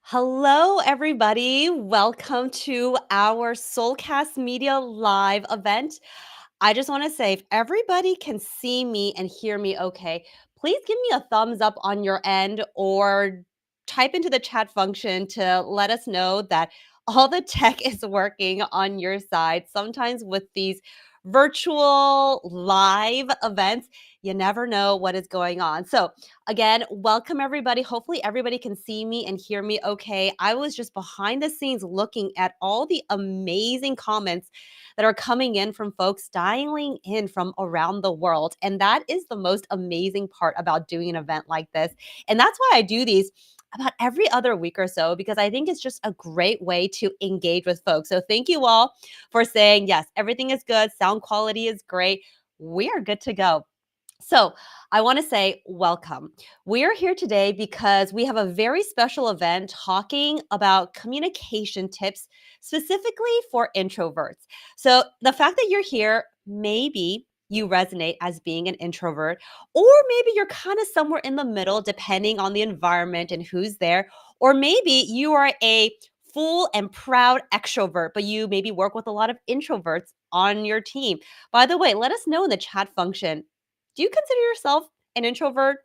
Hello, everybody. Welcome to our Soulcast Media live event. I just want to say, if everybody can see me and hear me okay, please give me a thumbs up on your end or type into the chat function to let us know that all the tech is working on your side. Sometimes with these virtual live events, you never know what is going on. So, again, welcome everybody. Hopefully, everybody can see me and hear me okay. I was just behind the scenes looking at all the amazing comments that are coming in from folks dialing in from around the world. And that is the most amazing part about doing an event like this. And that's why I do these about every other week or so, because I think it's just a great way to engage with folks. So thank you all for saying, yes, everything is good. Sound quality is great. We are good to go. So, I want to say welcome. We are here today because we have a very special event talking about communication tips specifically for introverts. So, the fact that you're here, maybe you resonate as being an introvert, or maybe you're kind of somewhere in the middle, depending on the environment and who's there, or maybe you are a full and proud extrovert, but you maybe work with a lot of introverts on your team. By the way, let us know in the chat function, do you consider yourself an introvert,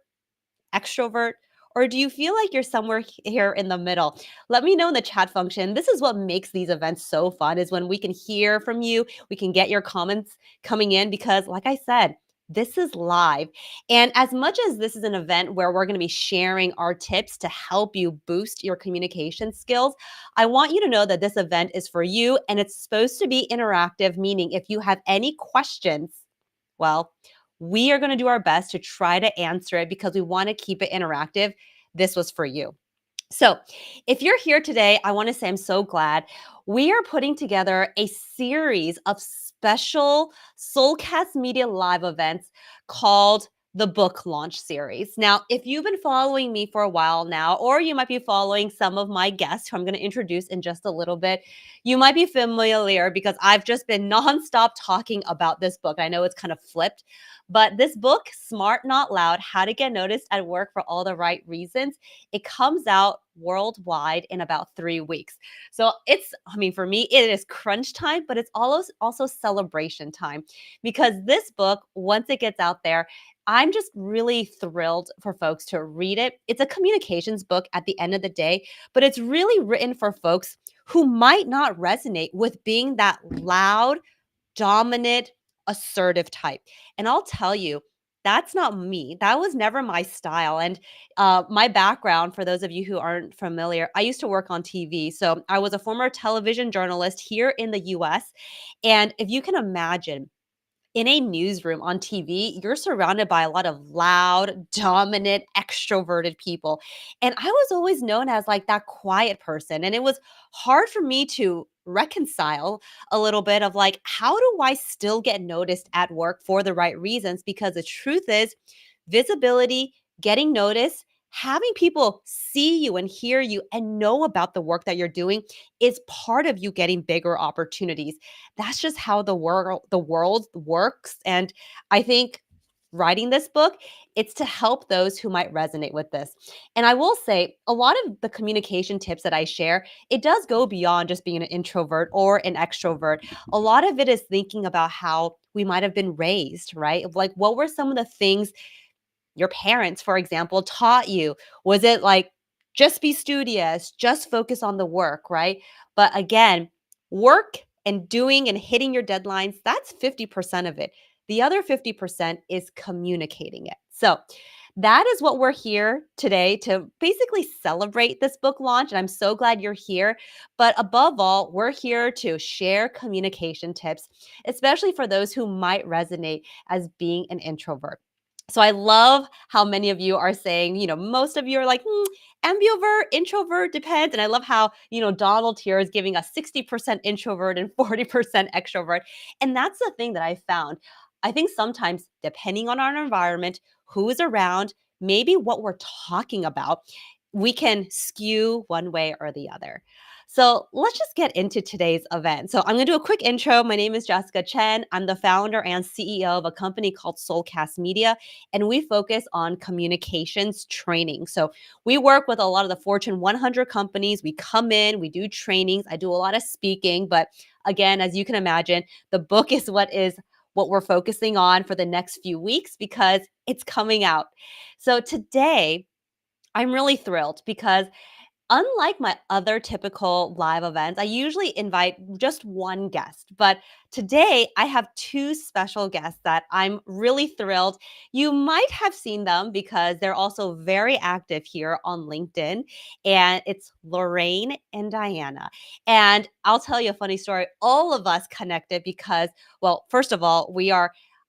extrovert, or do you feel like you're somewhere here in the middle? Let me know in the chat function. This is what makes these events so fun, is when we can hear from you, we can get your comments coming in, because like I said, this is live. And as much as this is an event where we're going to be sharing our tips to help you boost your communication skills, I want you to know that this event is for you and it's supposed to be interactive, meaning if you have any questions, well, we are going to do our best to try to answer it because we want to keep it interactive. This was for you. So, if you're here today, I want to say I'm so glad. We are putting together a series of special Soulcast Media live events called the Book Launch Series. Now, if you've been following me for a while now, or you might be following some of my guests who I'm going to introduce in just a little bit, you might be familiar because I've just been nonstop talking about this book. I know it's kind of flipped, but this book, Smart Not Loud: How to Get Noticed at Work for All the Right Reasons, it comes out worldwide in about 3 weeks. So for me, it is crunch time, but it's also celebration time, because this book, once it gets out there, I'm just really thrilled for folks to read it. It's a communications book at the end of the day, but it's really written for folks who might not resonate with being that loud, dominant, assertive type. And I'll tell you, that's not me. That was never my style. And my background, for those of you who aren't familiar, I used to work on TV. So I was a former television journalist here in the US. And if you can imagine, in a newsroom on TV, you're surrounded by a lot of loud, dominant, extroverted people. And I was always known as like that quiet person. And it was hard for me to reconcile a little bit of like, how do I still get noticed at work for the right reasons? Because the truth is, visibility, getting noticed, having people see you and hear you and know about the work that you're doing is part of you getting bigger opportunities. That's just how the world works. And I think writing this book, it's to help those who might resonate with this. And I will say, a lot of the communication tips that I share, it does go beyond just being an introvert or an extrovert. A lot of it is thinking about how we might have been raised, right? Like, what were some of the things your parents, for example, taught you? Was it like, just be studious, just focus on the work, right? But again, work and doing and hitting your deadlines, that's 50% of it. The other 50% is communicating it. So that is what we're here today to basically celebrate this book launch. And I'm so glad you're here. But above all, we're here to share communication tips, especially for those who might resonate as being an introvert. So I love how many of you are saying, most of you are like, ambivert, introvert, depends. And I love how, Donald here is giving us 60% introvert and 40% extrovert. And that's the thing that I found. I think sometimes, depending on our environment, who is around, maybe what we're talking about, we can skew one way or the other. So let's just get into today's event. So I'm going to do a quick intro. My name is Jessica Chen. I'm the founder and CEO of a company called Soulcast Media, and we focus on communications training. So we work with a lot of the Fortune 100 companies. We come in, we do trainings. I do a lot of speaking, but again, as you can imagine, the book is what we're focusing on for the next few weeks because it's coming out. So today, I'm really thrilled because unlike my other typical live events, I usually invite just one guest, but today I have two special guests that I'm really thrilled. You might have seen them because they're also very active here on LinkedIn, and it's Lorraine and Diana. And I'll tell you a funny story. All of us connected because, well, first of all,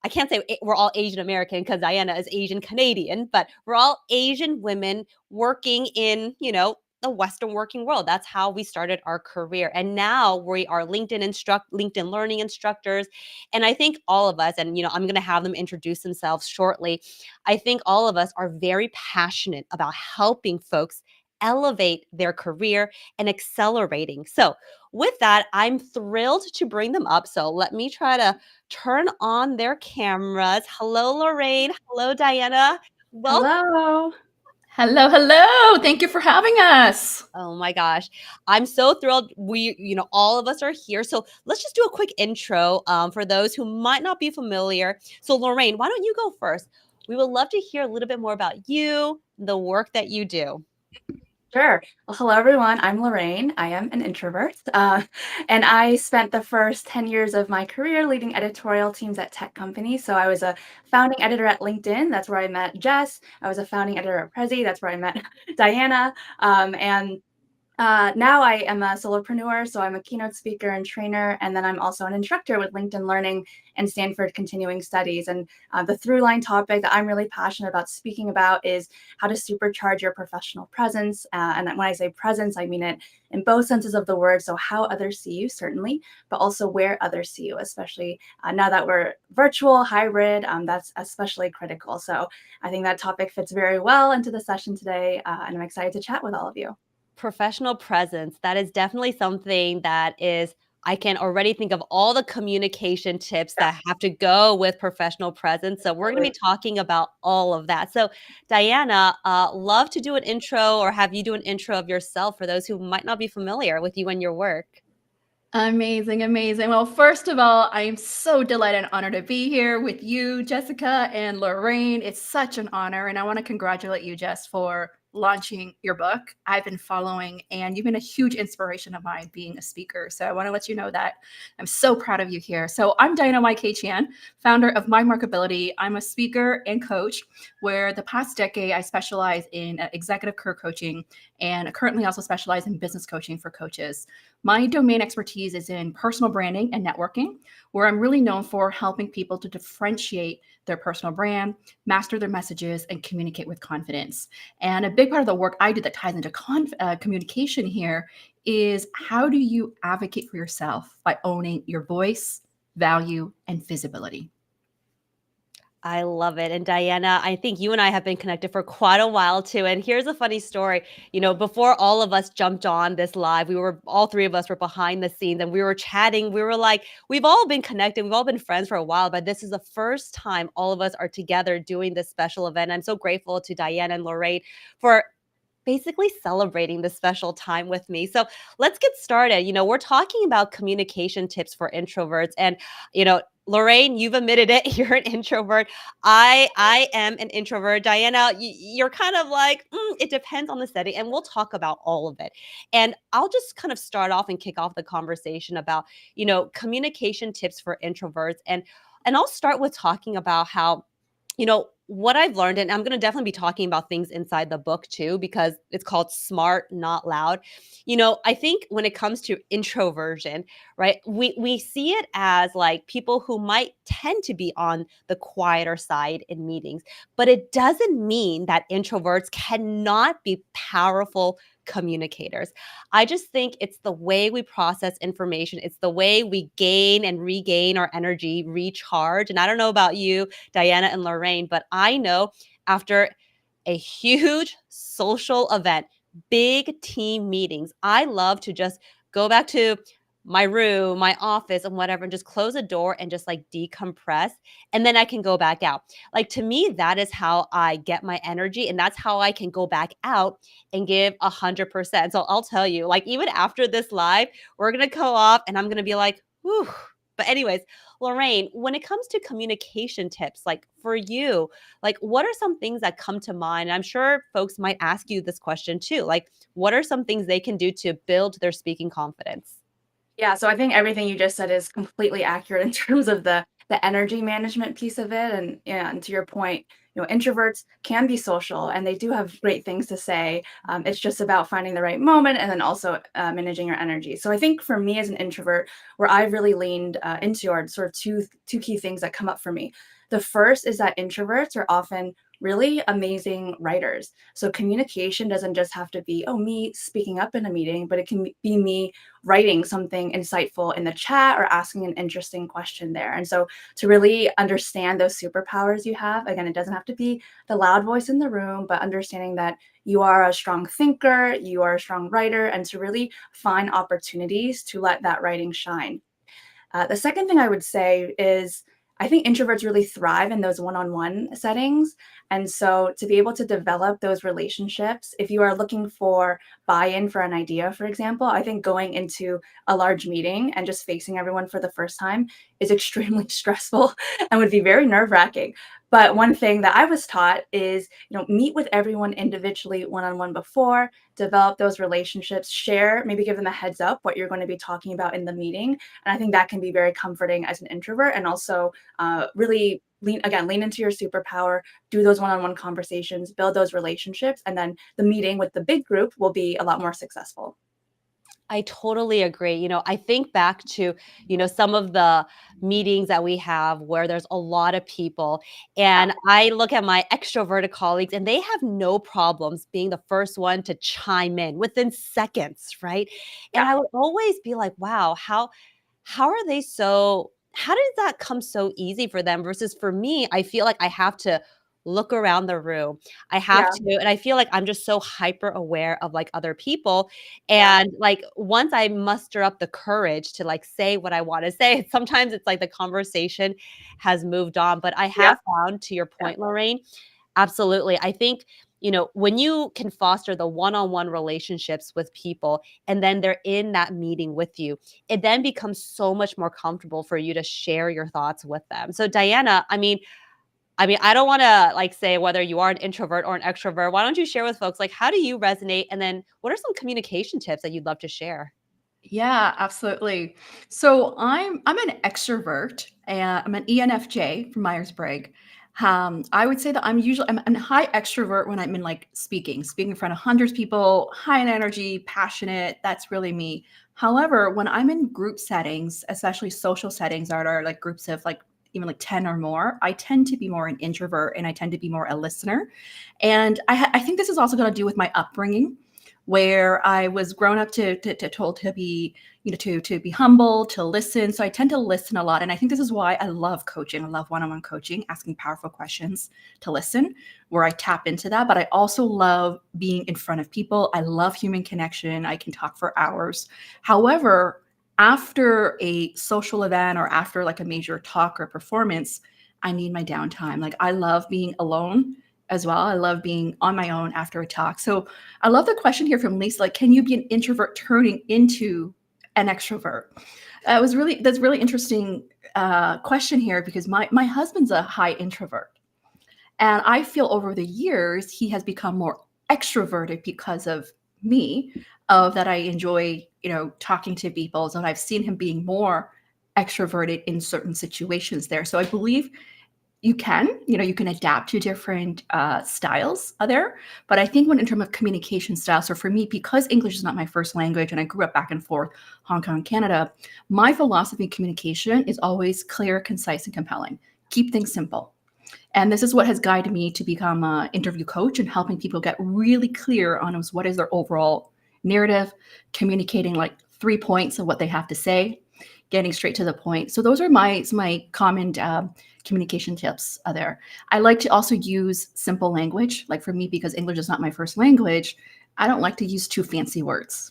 I can't say we're all Asian American because Diana is Asian Canadian, but we're all Asian women working in, the Western working world. That's how we started our career. And now we are LinkedIn learning instructors. And I think all of us, and I'm going to have them introduce themselves shortly. I think all of us are very passionate about helping folks elevate their career and accelerating. So, with that, I'm thrilled to bring them up. So, let me try to turn on their cameras. Hello, Lorraine. Hello, Diana. Welcome. Hello. Hello, hello. Thank you for having us. Oh my gosh. I'm so thrilled. All of us are here. So let's just do a quick intro for those who might not be familiar. So, Lorraine, why don't you go first? We would love to hear a little bit more about you, the work that you do. Sure. Well, hello, everyone. I'm Lorraine. I am an introvert. And I spent the first 10 years of my career leading editorial teams at tech companies. So I was a founding editor at LinkedIn. That's where I met Jess. I was a founding editor at Prezi. That's where I met Diana. And now I am a solopreneur, so I'm a keynote speaker and trainer, and then I'm also an instructor with LinkedIn Learning and Stanford Continuing Studies. And the through line topic that I'm really passionate about speaking about is how to supercharge your professional presence. And when I say presence, I mean it in both senses of the word. So how others see you, certainly, but also where others see you, especially now that we're virtual, hybrid, that's especially critical. So I think that topic fits very well into the session today, and I'm excited to chat with all of you. Professional presence. That is definitely something that is, I can already think of all the communication tips Yeah, that have to go with professional presence. So we're going to absolutely. be talking about all of that. So Diana, love to do an intro or have you do an intro of yourself for those who might not be familiar with you and your work. Amazing, amazing. Well, first of all, I am so delighted and honored to be here with you, Jessica and Lorraine. It's such an honor, and I want to congratulate you, Jess, for launching your book. I've been following, and you've been a huge inspiration of mine being a speaker. So I want to let you know that I'm so proud of you here. So I'm Diana K. Chan, founder of My Markability. I'm a speaker and coach where the past decade I specialize in executive career coaching and currently also specialize in business coaching for coaches. My domain expertise is in personal branding and networking, where I'm really known for helping people to differentiate their personal brand, master their messages, and communicate with confidence. And a big part of the work I do that ties into communication here is how do you advocate for yourself by owning your voice, value, and visibility? I love it. And Diana, I think you and I have been connected for quite a while too. And here's a funny story. Before all of us jumped on this live, all three of us were behind the scenes and we were chatting. We were like, we've all been connected. We've all been friends for a while, but this is the first time all of us are together doing this special event. I'm so grateful to Diana and Lorraine for basically celebrating this special time with me. So let's get started. We're talking about communication tips for introverts. And, Lorraine, you've admitted it. You're an introvert. I am an introvert. Diana, you're kind of like, it depends on the setting. And we'll talk about all of it. And I'll just kind of start off and kick off the conversation about, communication tips for introverts. And I'll start with talking about how what I've learned, and I'm going to definitely be talking about things inside the book too, because it's called Smart, Not Loud. I think when it comes to introversion, right, we see it as like people who might tend to be on the quieter side in meetings, but it doesn't mean that introverts cannot be powerful communicators. I just think it's the way we process information. It's the way we gain and regain our energy, recharge. And I don't know about you, Diana and Lorraine, but I know after a huge social event, big team meetings, I love to just go back to my room, my office, and whatever, and just close the door and just like decompress. And then I can go back out. Like to me, that is how I get my energy. And that's how I can go back out and give 100%. So I'll tell you, like, even after this live, we're going to go off and I'm going to be like, whew. But, anyways, Lorraine, when it comes to communication tips, like for you, like what are some things that come to mind? I'm sure folks might ask you this question too. Like, what are some things they can do to build their speaking confidence? Yeah, so I think everything you just said is completely accurate in terms of the energy management piece of it. And yeah, and to your point, introverts can be social and they do have great things to say. It's just about finding the right moment and then also managing your energy. So I think for me as an introvert, where I've really leaned into are sort of two key things that come up for me. The first is that introverts are often really amazing writers. So communication doesn't just have to be, oh, me speaking up in a meeting, but it can be me writing something insightful in the chat or asking an interesting question there. And so to really understand those superpowers you have, again, it doesn't have to be the loud voice in the room, but understanding that you are a strong thinker, you are a strong writer, and to really find opportunities to let that writing shine. The second thing I would say is I think introverts really thrive in those one on one settings. And so to be able to develop those relationships, if you are looking for buy in for an idea, for example, I think going into a large meeting and just facing everyone for the first time is extremely stressful and would be very nerve wracking. But one thing that I was taught is, meet with everyone individually one on one before, develop those relationships, share, maybe give them a heads up what you're going to be talking about in the meeting. And I think that can be very comforting as an introvert and also really lean into your superpower, do those one-on-one conversations, build those relationships, and then the meeting with the big group will be a lot more successful. I totally agree. I think back to, some of the meetings that we have where there's a lot of people, Yeah, and I look at my extroverted colleagues and they have no problems being the first one to chime in within seconds, right? And yeah, I would always be like, wow, how are they so how did that come so easy for them versus for me, I feel like I have to look around the room. I have yeah, to and I feel like I'm just so hyper aware of like other people yeah, and like once I muster up the courage to like say what I want to say, sometimes it's like the conversation has moved on. But I yeah, have found to your yeah, point, Lorraine, absolutely. I think, when you can foster the one-on-one relationships with people and then they're in that meeting with you, it then becomes so much more comfortable for you to share your thoughts with them. So Diana, I mean, I don't want to like say whether you are an introvert or an extrovert. Why don't you share with folks like how do you resonate and then what are some communication tips that you'd love to share? Yeah, absolutely. So I'm an extrovert and I'm an ENFJ from Myers-Briggs. I would say that I'm a high extrovert when I'm in like speaking in front of hundreds of people, high in energy, passionate. That's really me. However, when I'm in group settings, especially social settings that are like groups of like even like 10 or more, I tend to be more an introvert and I tend to be more a listener. And I think this is also going to do with my upbringing where I was grown up to told to be, to be humble, to listen. So I tend to listen a lot. And I think this is why I love coaching. I love one-on-one coaching, asking powerful questions to listen, where I tap into that. But I also love being in front of people. I love human connection. I can talk for hours. However, after a social event or after like a major talk or performance, I need my downtime. Like I love being alone as well. I love being on my own after a talk. So I love the question here from Lisa. Like, can you be an introvert turning into an extrovert? That's really interesting question here because my husband's a high introvert, and I feel over the years he has become more extroverted because of me, of that I enjoy talking to people, and I've seen him being more extroverted in certain situations there. So I believe you can adapt to different styles there. But I think when in terms of communication styles, so for me, because English is not my first language and I grew up back and forth, Hong Kong, Canada, my philosophy in communication is always clear, concise, and compelling. Keep things simple. And this is what has guided me to become an interview coach and helping people get really clear on what is their overall narrative, communicating like 3 points of what they have to say, getting straight to the point. So those are my common communication tips there. I like to also use simple language. Like for me, because English is not my first language, I don't like to use too fancy words.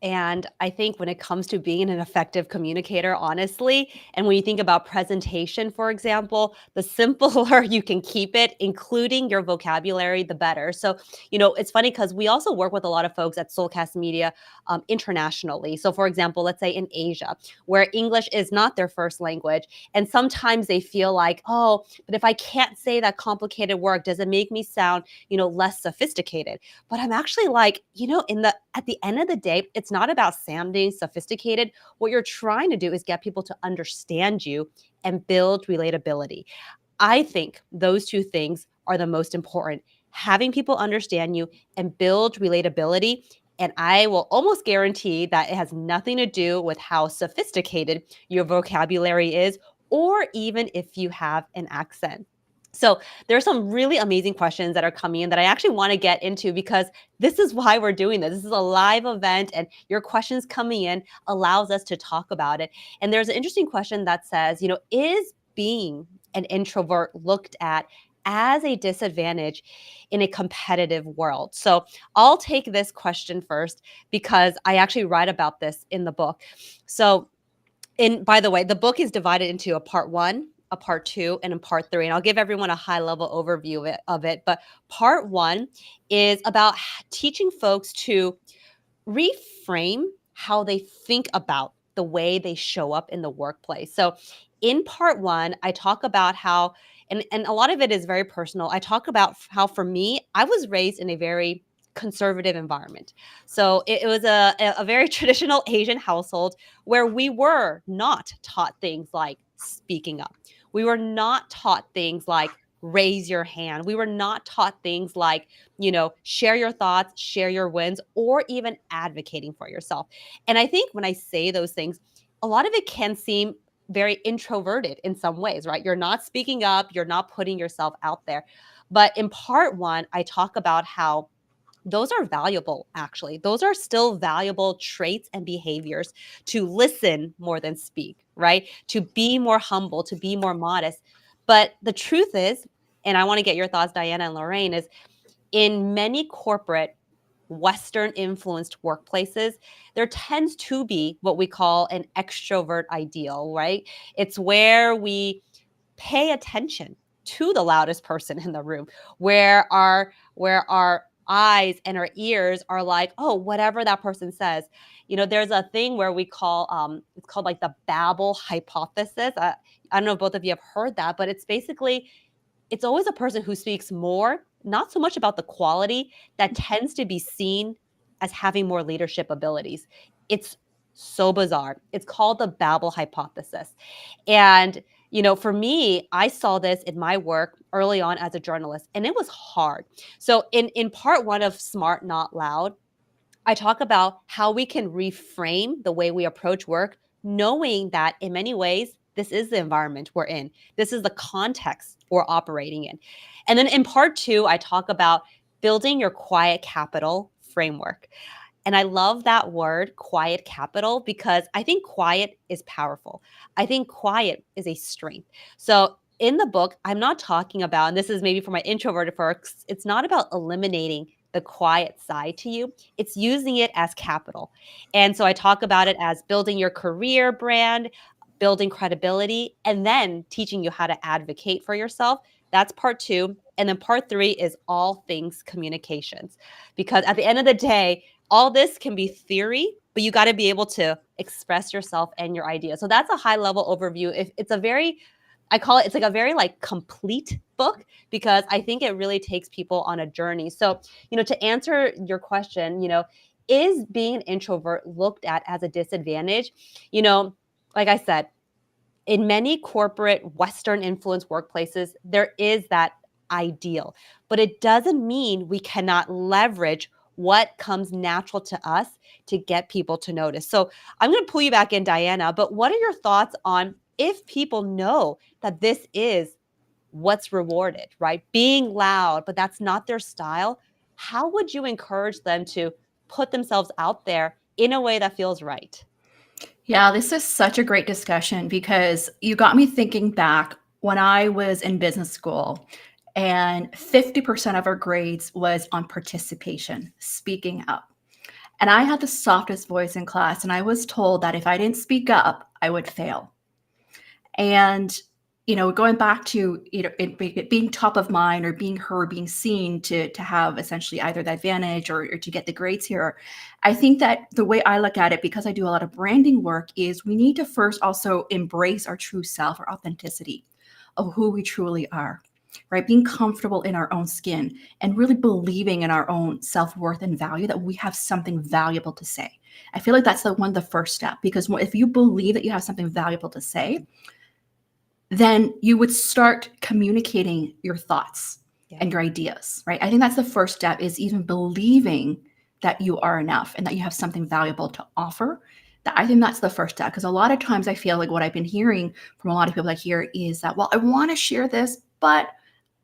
And I think when it comes to being an effective communicator, honestly, and when you think about presentation, for example, the simpler you can keep it, including your vocabulary, the better. So, it's funny because we also work with a lot of folks at Soulcast Media internationally. So, for example, let's say in Asia, where English is not their first language. And sometimes they feel like, oh, but if I can't say that complicated word, does it make me sound, less sophisticated? But I'm actually like, at the end of the day, it's not about sounding sophisticated. What you're trying to do is get people to understand you and build relatability. I think those two things are the most important. Having people understand you and build relatability. And I will almost guarantee that it has nothing to do with how sophisticated your vocabulary is, or even if you have an accent. So there are some really amazing questions that are coming in that I actually want to get into, because this is why we're doing this. This is a live event, and your questions coming in allows us to talk about it. And there's an interesting question that says, is being an introvert looked at as a disadvantage in a competitive world? So I'll take this question first because I actually write about this in the book. So, by the way, the book is divided into a part 1, a part 2, and a part 3. And I'll give everyone a high level overview of it. But part 1 is about teaching folks to reframe how they think about the way they show up in the workplace. So in part 1, I talk about how, and a lot of it is very personal. I talk about how, for me, I was raised in a very conservative environment. So it was a very traditional Asian household where we were not taught things like speaking up. We were not taught things like raise your hand. We were not taught things like, share your thoughts, share your wins, or even advocating for yourself. And I think when I say those things, a lot of it can seem very introverted in some ways, right? You're not speaking up, you're not putting yourself out there. But in part 1, I talk about how those are valuable, actually. Those are still valuable traits and behaviors: to listen more than speak, right? To be more humble, to be more modest. But the truth is, and I want to get your thoughts, Diana and Lorraine, is in many corporate Western influenced workplaces, there tends to be what we call an extrovert ideal, right? It's where we pay attention to the loudest person in the room, where our eyes and our ears are like, oh, whatever that person says. There's a thing where we call it's called like the Babel hypothesis. I don't know if both of you have heard that, but it's basically, it's always a person who speaks more, not so much about the quality, that tends to be seen as having more leadership abilities. It's so bizarre. It's called the Babel hypothesis. And, for me, I saw this in my work early on as a journalist, and it was hard. So in part 1 of Smart Not Loud, I talk about how we can reframe the way we approach work, knowing that in many ways, this is the environment we're in. This is the context we're operating in. And then in part 2, I talk about building your quiet capital framework. And I love that word, quiet capital, because I think quiet is powerful. I think quiet is a strength. So in the book, I'm not talking about, and this is maybe for my introverted folks, it's not about eliminating the quiet side to you. It's using it as capital. And so I talk about it as building your career brand, building credibility, and then teaching you how to advocate for yourself. That's part 2. And then part 3 is all things communications. Because at the end of the day, all this can be theory, but you got to be able to express yourself and your idea. So that's a high level overview. If it's a very, I call it, it's like a very like complete book, because I think it really takes people on a journey. So, to answer your question, is being an introvert looked at as a disadvantage? Like I said, in many corporate Western influenced workplaces, there is that ideal, but it doesn't mean we cannot leverage what comes natural to us to get people to notice. So I'm going to pull you back in, Diana, but what are your thoughts on, if people know that this is what's rewarded, right? Being loud, but that's not their style. How would you encourage them to put themselves out there in a way that feels right? Yeah, this is such a great discussion because you got me thinking back when I was in business school, and 50% of our grades was on participation, speaking up. And I had the softest voice in class, and I was told that if I didn't speak up, I would fail. And going back to it being top of mind or being heard, being seen to have essentially either the advantage or to get the grades here. I think that the way I look at it, because I do a lot of branding work, is we need to first also embrace our true self, our authenticity of who we truly are, right? Being comfortable in our own skin and really believing in our own self-worth and value, that we have something valuable to say. I feel like that's the first step, because if you believe that you have something valuable to say, then you would start communicating your thoughts Yeah. and your ideas, right? I think that's the first step, is even believing that you are enough and that you have something valuable to offer. I think that's the first step, because a lot of times I feel like what I've been hearing from a lot of people I hear is that, well, I want to share this, but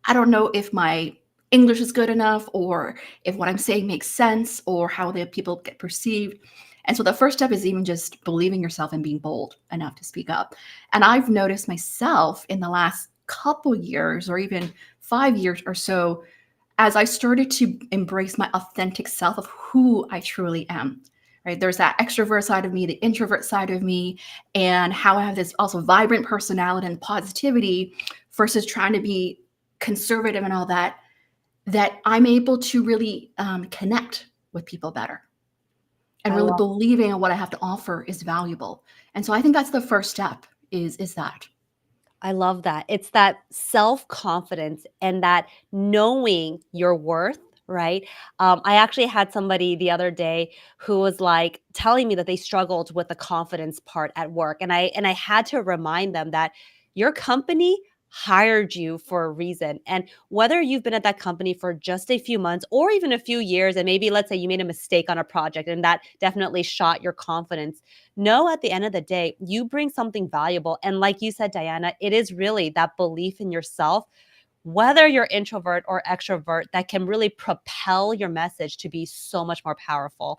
I don't know if my English is good enough, or if what I'm saying makes sense, or how the people get perceived. And so the first step is even just believing yourself and being bold enough to speak up. And I've noticed myself in the last couple years, or even 5 years or so, as I started to embrace my authentic self of who I truly am. Right? There's that extrovert side of me, the introvert side of me, and how I have this also vibrant personality and positivity versus trying to be conservative and all that, that I'm able to really connect with people better and I really love believing in what I have to offer is valuable. And so I think that's the first step, is that. I love that. It's that self-confidence and that knowing your worth, right? I actually had somebody the other day who was like telling me that they struggled with the confidence part at work. And I had to remind them that your company hired you for a reason. And whether you've been at that company for just a few months or even a few years, and maybe let's say you made a mistake on a project and that definitely shot your confidence, know at the end of the day, you bring something valuable. And like you said, Diana, it is really that belief in yourself, whether you're introvert or extrovert, that can really propel your message to be so much more powerful.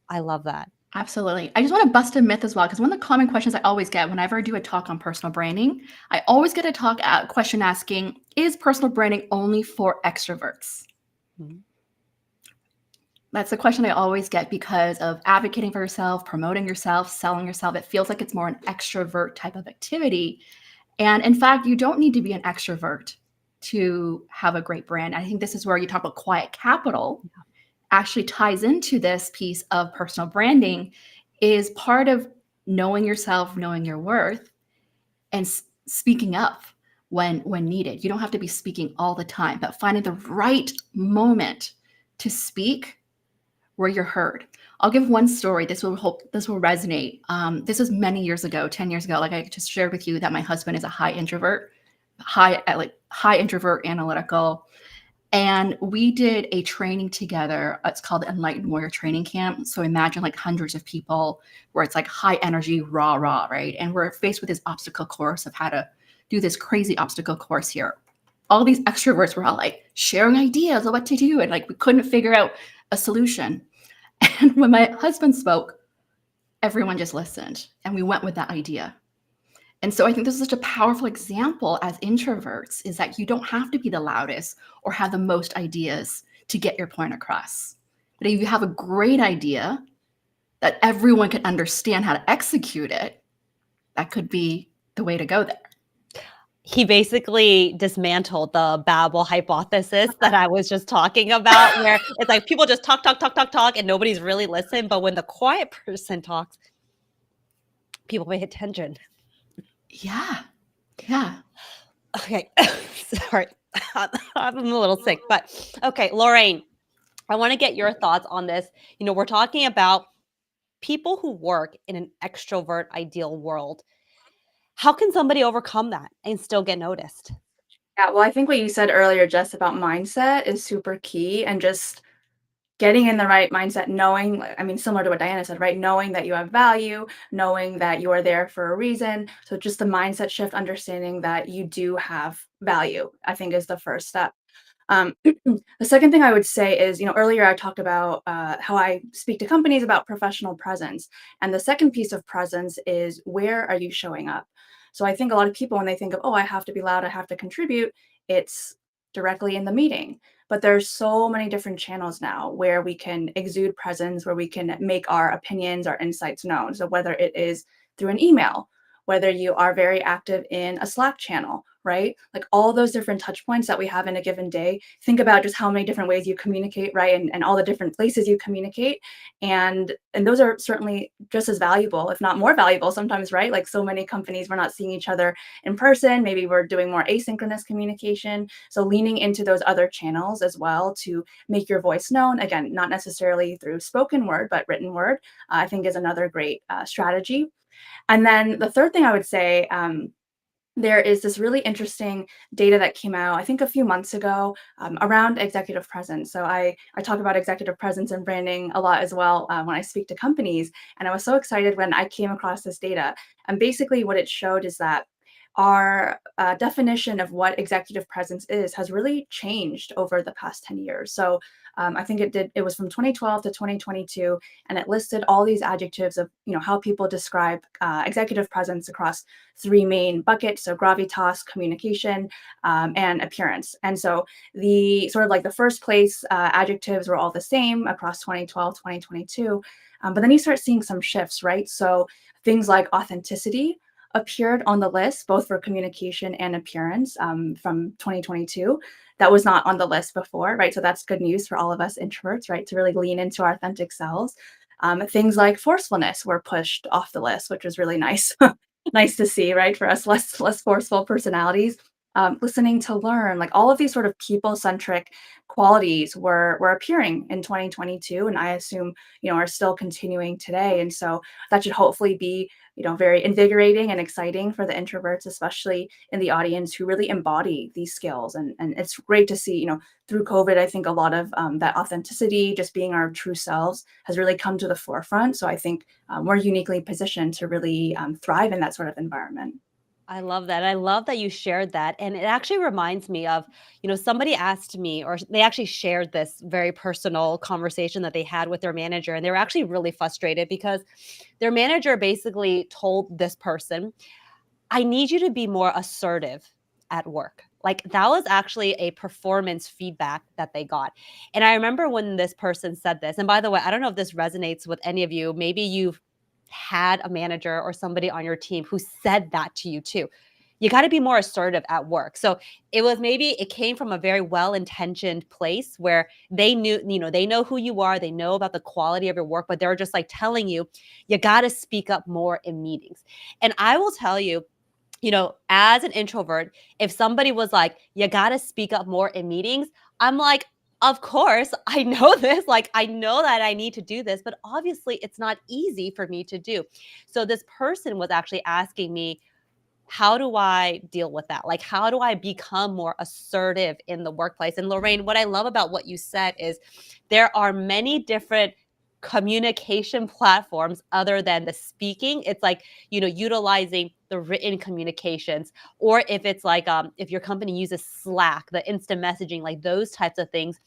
I love that. Absolutely. I just want to bust a myth as well, because one of the common questions I always get whenever I do a talk on personal branding, I always get a question asking, is personal branding only for extroverts? Mhm. That's the question I always get because of advocating for yourself, promoting yourself, selling yourself. It feels like it's more an extrovert type of activity. And in fact, you don't need to be an extrovert to have a great brand. I think this is where you talk about quiet capital actually ties into this piece of personal branding, is part of knowing yourself, knowing your worth, and speaking up when needed. You don't have to be speaking all the time, but finding the right moment to speak where you're heard. I'll give one story. This will resonate. This was many years ago, 10 years ago. Like I just shared with you that my husband is a high introvert, high introvert, analytical. And we did a training together. It's called the Enlightened Warrior Training Camp. So imagine like hundreds of people where it's like high energy, rah, rah, right? And we're faced with this obstacle course of how to do this crazy obstacle course here. All these extroverts were all like sharing ideas of what to do. And like we couldn't figure out a solution. And when my husband spoke, everyone just listened and we went with that idea. And so I think this is such a powerful example as introverts, is that you don't have to be the loudest or have the most ideas to get your point across. But if you have a great idea that everyone can understand how to execute it, that could be the way to go there. He basically dismantled the Babel hypothesis that I was just talking about, where it's like people just talk, talk, talk, talk, talk, and nobody's really listening. But when the quiet person talks, people pay attention. Yeah. Yeah. Okay. Sorry. I'm a little sick, but okay, Lorraine, I want to get your thoughts on this. We're talking about people who work in an extrovert ideal world. How can somebody overcome that and still get noticed? Yeah, well, I think what you said earlier, Jess, about mindset is super key, and just getting in the right mindset, knowing, I mean, similar to what Diana said, right? Knowing that you have value, knowing that you are there for a reason. So just the mindset shift, understanding that you do have value, I think is the first step. The second thing I would say is, earlier I talked about how I speak to companies about professional presence. And the second piece of presence is, where are you showing up? So I think a lot of people, when they think of, oh, I have to be loud, I have to contribute, it's directly in the meeting. But there's so many different channels now where we can exude presence, where we can make our opinions, our insights known. So whether it is through an email, whether you are very active in a Slack channel, right? Like all those different touch points that we have in a given day. Think about just how many different ways you communicate, right? And all the different places you communicate. And those are certainly just as valuable, if not more valuable sometimes, right? Like so many companies, we're not seeing each other in person. Maybe we're doing more asynchronous communication. So leaning into those other channels as well to make your voice known. Again, not necessarily through spoken word, but written word, I think is another great strategy. And then the third thing I would say, there is this really interesting data that came out, I think a few months ago, around executive presence. So I talk about executive presence and branding a lot as well when I speak to companies. And I was so excited when I came across this data. And basically what it showed is that our definition of what executive presence is has really changed over the past 10 years. So I think it was from 2012 to 2022, and it listed all these adjectives of, how people describe executive presence across three main buckets. So gravitas, communication, and appearance. And so the sort of like the first place adjectives were all the same across 2012, 2022. But then you start seeing some shifts, right? So things like authenticity appeared on the list, both for communication and appearance from 2022. That was not on the list before, right? So that's good news for all of us introverts, right? To really lean into our authentic selves. Things like forcefulness were pushed off the list, which was really nice. Nice to see, right? For us, less forceful personalities. Listening to learn, like all of these sort of people-centric qualities were appearing in 2022, and I assume are still continuing today. And so that should hopefully be very invigorating and exciting for the introverts, especially in the audience who really embody these skills. And it's great to see, through COVID, I think a lot of that authenticity, just being our true selves, has really come to the forefront. So I think we're uniquely positioned to really thrive in that sort of environment. I love that. I love that you shared that. And it actually reminds me of, somebody asked me, or they actually shared this very personal conversation that they had with their manager. And they were actually really frustrated because their manager basically told this person, I need you to be more assertive at work. Like that was actually a performance feedback that they got. And I remember when this person said this, and by the way, I don't know if this resonates with any of you. Maybe you've had a manager or somebody on your team who said that to you too. You got to be more assertive at work. So it came from a very well-intentioned place where they knew, they know who you are, they know about the quality of your work, but they're just like telling you, you got to speak up more in meetings. And I will tell you, as an introvert, if somebody was like, you got to speak up more in meetings, I'm like, of course, I know this. Like, I know that I need to do this, but obviously it's not easy for me to do. So this person was actually asking me, how do I deal with that? Like, how do I become more assertive in the workplace? And Lorraine, what I love about what you said is there are many different communication platforms other than the speaking. It's like, utilizing the written communications, or if it's like, if your company uses Slack, the instant messaging, like those types of things,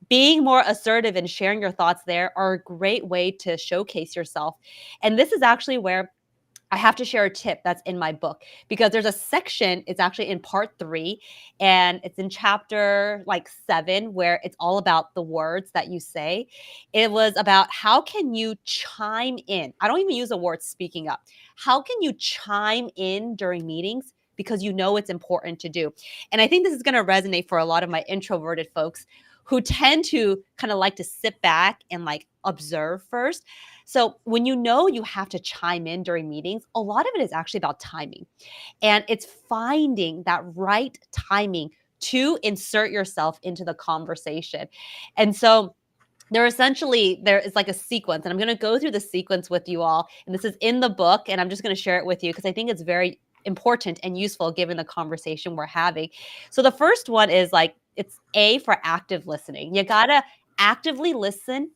being more assertive and sharing your thoughts there are a great way to showcase yourself. And this is actually where I have to share a tip that's in my book because there's a section, it's actually in part 3, and it's in chapter like 7, where it's all about the words that you say. It was about how can you chime in? I don't even use the word speaking up. How can you chime in during meetings? Because it's important to do. And I think this is going to resonate for a lot of my introverted folks who tend to kind of like to sit back and like observe first. So when you have to chime in during meetings, a lot of it is actually about timing. And it's finding that right timing to insert yourself into the conversation. And so there is like a sequence, and I'm going to go through the sequence with you all. And this is in the book, and I'm just going to share it with you because I think it's very important and useful given the conversation we're having. So the first one is like, it's A for active listening. You got to actively listen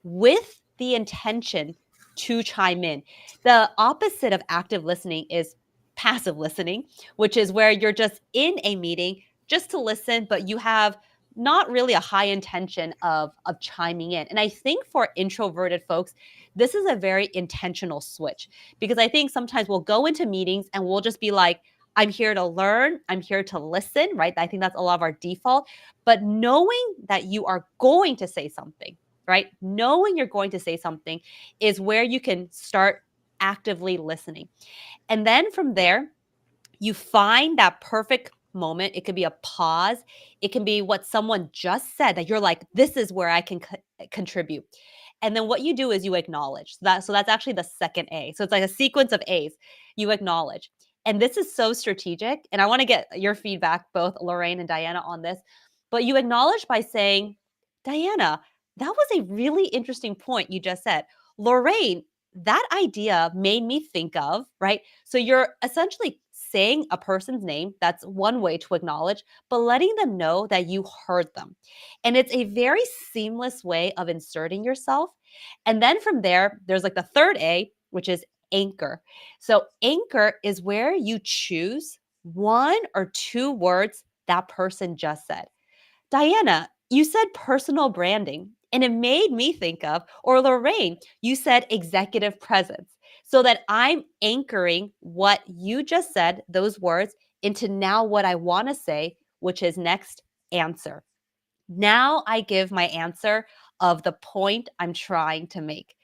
with the intention to chime in. The opposite of active listening is passive listening, which is where you're just in a meeting just to listen, but you have not really a high intention of chiming in. And I think for introverted folks, this is a very intentional switch, because I think sometimes we'll go into meetings and we'll just be like, I'm here to learn, I'm here to listen, right? I think that's a lot of our default. But knowing that you are going to say something, right? Knowing you're going to say something is where you can start actively listening. And then from there, you find that perfect moment. It could be a pause. It can be what someone just said that you're like, this is where I can contribute. And then what you do is you acknowledge. So that's actually the second A. So it's like a sequence of A's. You acknowledge. And this is so strategic. And I want to get your feedback, both Lorraine and Diana, on this. But you acknowledge by saying, Diana, that was a really interesting point you just said. Lorraine, that idea made me think of, right? So you're essentially saying a person's name. That's one way to acknowledge, but letting them know that you heard them. And it's a very seamless way of inserting yourself. And then from there, there's like the third A, which is anchor. So anchor is where you choose one or two words that person just said. Diana, you said personal branding, and it made me think of, or Lorraine, you said executive presence. So that I'm anchoring what you just said, those words, into now what I want to say, which is next, answer. Now I give my answer of the point I'm trying to make.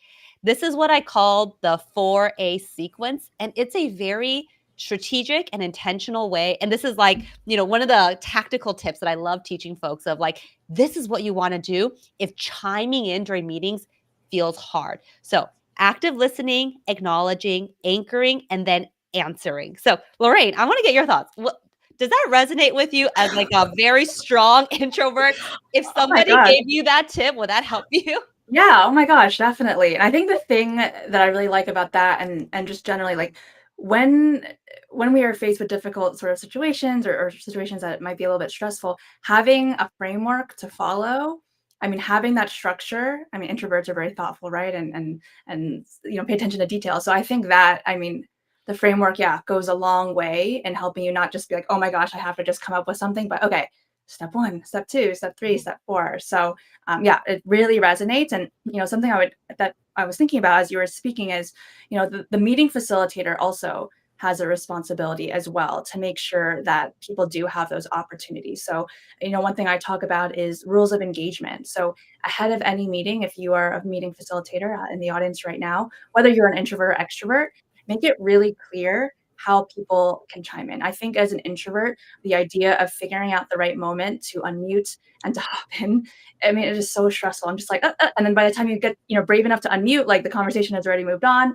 This is what I call the 4A sequence, and it's a very strategic and intentional way. And this is like, one of the tactical tips that I love teaching folks of like, this is what you want to do if chiming in during meetings feels hard. So active listening, acknowledging, anchoring, and then answering. So Lorraine, I want to get your thoughts. Does that resonate with you as like a very strong introvert? If Oh my somebody God. gave you that tip, would that help you? Yeah, oh my gosh, definitely. And I think the thing that I really like about that and just generally like when when we are faced with difficult sort of situations or situations that might be a little bit stressful, having a framework to follow, I mean, having that structure, I mean, introverts are very thoughtful, right? And pay attention to detail. So I think that, I mean, the framework, yeah, goes a long way in helping you not just be like, oh my gosh, I have to just come up with something, but okay, step one, step two, step three, step four. So yeah, it really resonates. And something that I was thinking about as you were speaking is, the meeting facilitator also has a responsibility as well to make sure that people do have those opportunities. So, one thing I talk about is rules of engagement. So, ahead of any meeting, if you are a meeting facilitator in the audience right now, whether you're an introvert or extrovert, make it really clear how people can chime in. I think as an introvert, the idea of figuring out the right moment to unmute and to hop in, I mean, it is so stressful. I'm just like, and then by the time you get, brave enough to unmute, like the conversation has already moved on.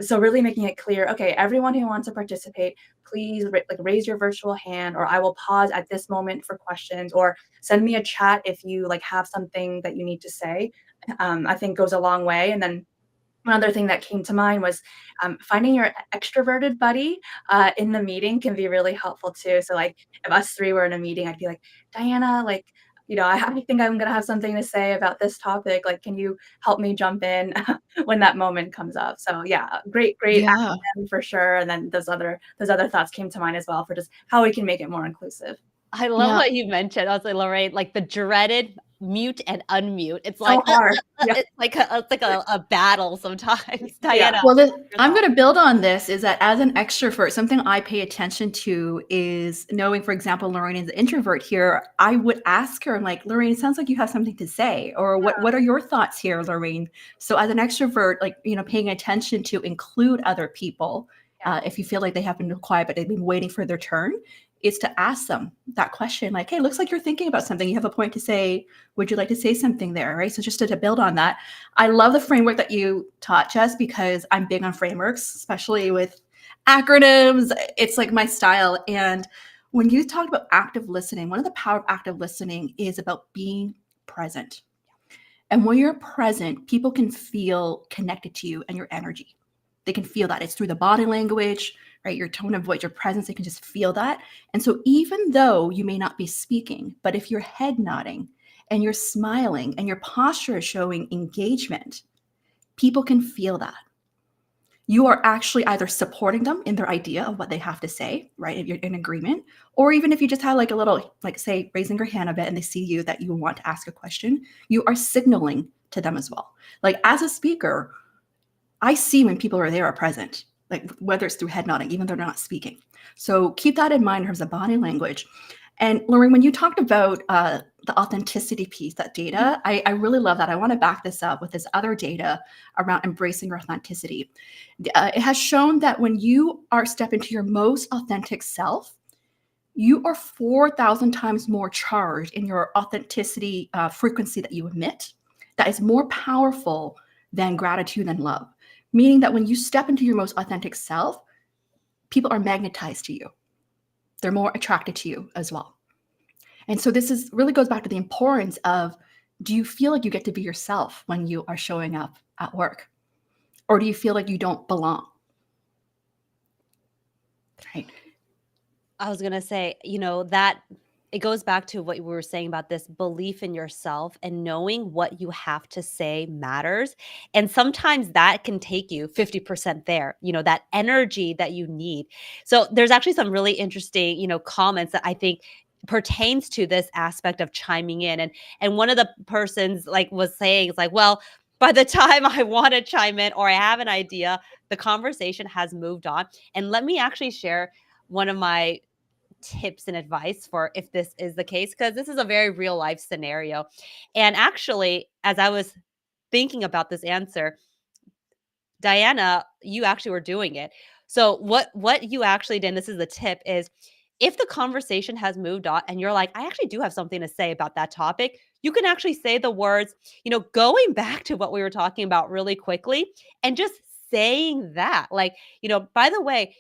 So really making it clear, okay, everyone who wants to participate, please raise your virtual hand, or I will pause at this moment for questions, or send me a chat if you like have something that you need to say. I think goes a long way. And then one other thing that came to mind was finding your extroverted buddy in the meeting can be really helpful too. So, like, if us three were in a meeting, I'd be like, Diana, like, I think I'm going to have something to say about this topic. Like, can you help me jump in when that moment comes up? So, yeah, great Yeah. acronym for sure. And then those other thoughts came to mind as well for just how we can make it more inclusive. I love Yeah. what you mentioned. I was like, Lorraine, like the dreaded mute and unmute. It's So like hard. Yeah, it's like a battle sometimes. yeah. Diana, Well, your I'm thoughts? going to build on this is that as an extrovert, something I pay attention to is knowing, for example, Lorraine is an introvert here. I would ask her, I'm like, Lorraine, it sounds like you have something to say, or what are your thoughts here, Lorraine? So as an extrovert, like, paying attention to include other people. Yeah. If you feel like they have been quiet, but they've been waiting for their turn, is to ask them that question, like, hey, looks like you're thinking about something. You have a point to say. Would you like to say something there? Right. So just to build on that, I love the framework that you taught, Jess, because I'm big on frameworks, especially with acronyms. It's like my style. And when you talked about active listening, one of the power of active listening is about being present. And when you're present, people can feel connected to you and your energy. They can feel that. It's through the body language, right? Your tone of voice, your presence, they can just feel that. And so even though you may not be speaking, but if you're head nodding and you're smiling and your posture is showing engagement, people can feel that. You are actually either supporting them in their idea of what they have to say, right? If you're in agreement, or even if you just have like a little, like say, raising your hand a bit and they see you that you want to ask a question, you are signaling to them as well. Like as a speaker, I see when people are there are present, like whether it's through head nodding, even though they're not speaking. So keep that in mind in terms of body language. And Lorraine, when you talked about the authenticity piece, that data, I really love that. I want to back this up with this other data around embracing your authenticity. It has shown that when you are step into your most authentic self, you are 4,000 times more charged in your authenticity frequency that you emit. That is more powerful than gratitude and love. Meaning that when you step into your most authentic self, people are magnetized to you. They're more attracted to you as well. And so this is really goes back to the importance of, do you feel like you get to be yourself when you are showing up at work? Or do you feel like you don't belong? Right. I was gonna say, that it goes back to what we were saying about this belief in yourself and knowing what you have to say matters. And sometimes that can take you 50% there, that energy that you need. So there's actually some really interesting, comments that I think pertains to this aspect of chiming in. And one of the persons like was saying, it's like, well, by the time I want to chime in or I have an idea, the conversation has moved on. And let me actually share one of my tips and advice for if this is the case, because this is a very real life scenario. And actually, as I was thinking about this answer, Diana, you actually were doing it. So what you actually did, and this is the tip, is if the conversation has moved on and you're like, I actually do have something to say about that topic, you can actually say the words, going back to what we were talking about really quickly and just saying that. Like, by the way,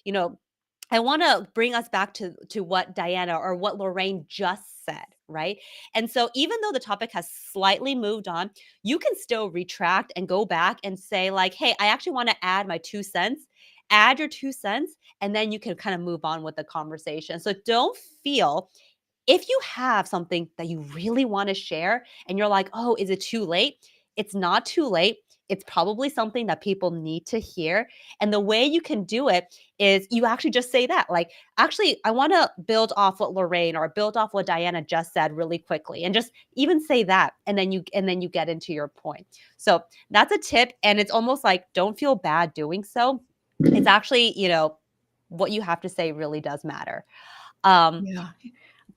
I want to bring us back to what Diana or what Lorraine just said, right? And so even though the topic has slightly moved on, you can still retract and go back and say like, "Hey, I actually want to add my 2 cents." Add your 2 cents and then you can kind of move on with the conversation. So don't feel if you have something that you really want to share and you're like, "Oh, is it too late?" It's not too late. It's probably something that people need to hear. And the way you can do it is you actually just say that. Like, actually, I want to build off what Lorraine or build off what Diana just said really quickly and just even say that and then you get into your point. So, that's a tip and it's almost like don't feel bad doing so. It's actually, what you have to say really does matter. Um Yeah.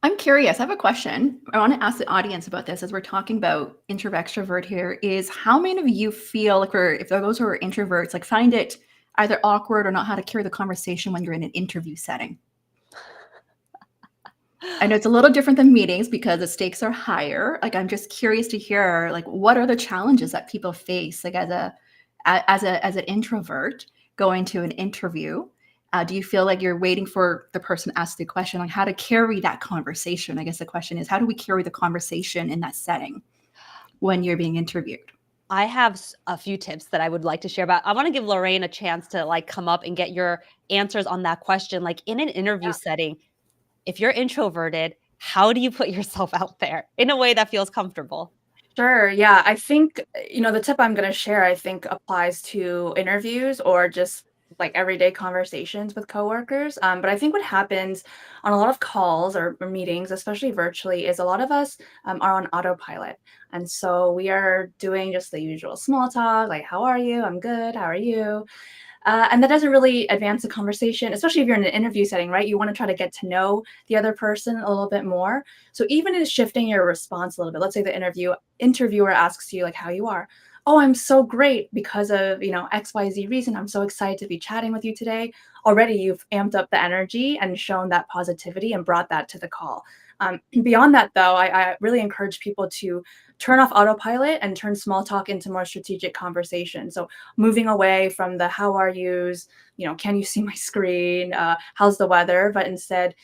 I'm curious. I have a question. I want to ask the audience about this as we're talking about introvert extrovert here is how many of you feel like if those who are introverts, like find it either awkward or not how to carry the conversation when you're in an interview setting? I know it's a little different than meetings because the stakes are higher. Like I'm just curious to hear like what are the challenges that people face like as an introvert going to an interview? Do you feel like you're waiting for the person to ask the question, like how to carry that conversation? I guess the question is, how do we carry the conversation in that setting when you're being interviewed? I have a few tips that I would like to share, but I want to give Lorraine a chance to like come up and get your answers on that question. Like in an interview setting, if you're introverted, how do you put yourself out there in a way that feels comfortable? Sure. Yeah. I think, the tip I'm going to share, I think applies to interviews or just like everyday conversations with coworkers. But I think what happens on a lot of calls or meetings, especially virtually, is a lot of us are on autopilot. And so we are doing just the usual small talk, like, how are you? I'm good. How are you? And that doesn't really advance the conversation, especially if you're in an interview setting, right? You want to try to get to know the other person a little bit more. So even in shifting your response a little bit, let's say the interviewer asks you like how you are. Oh, I'm so great because of, XYZ reason. I'm so excited to be chatting with you today. Already you've amped up the energy and shown that positivity and brought that to the call. Beyond that, though, I really encourage people to turn off autopilot and turn small talk into more strategic conversation. So moving away from the how are yous can you see my screen? How's the weather? But instead,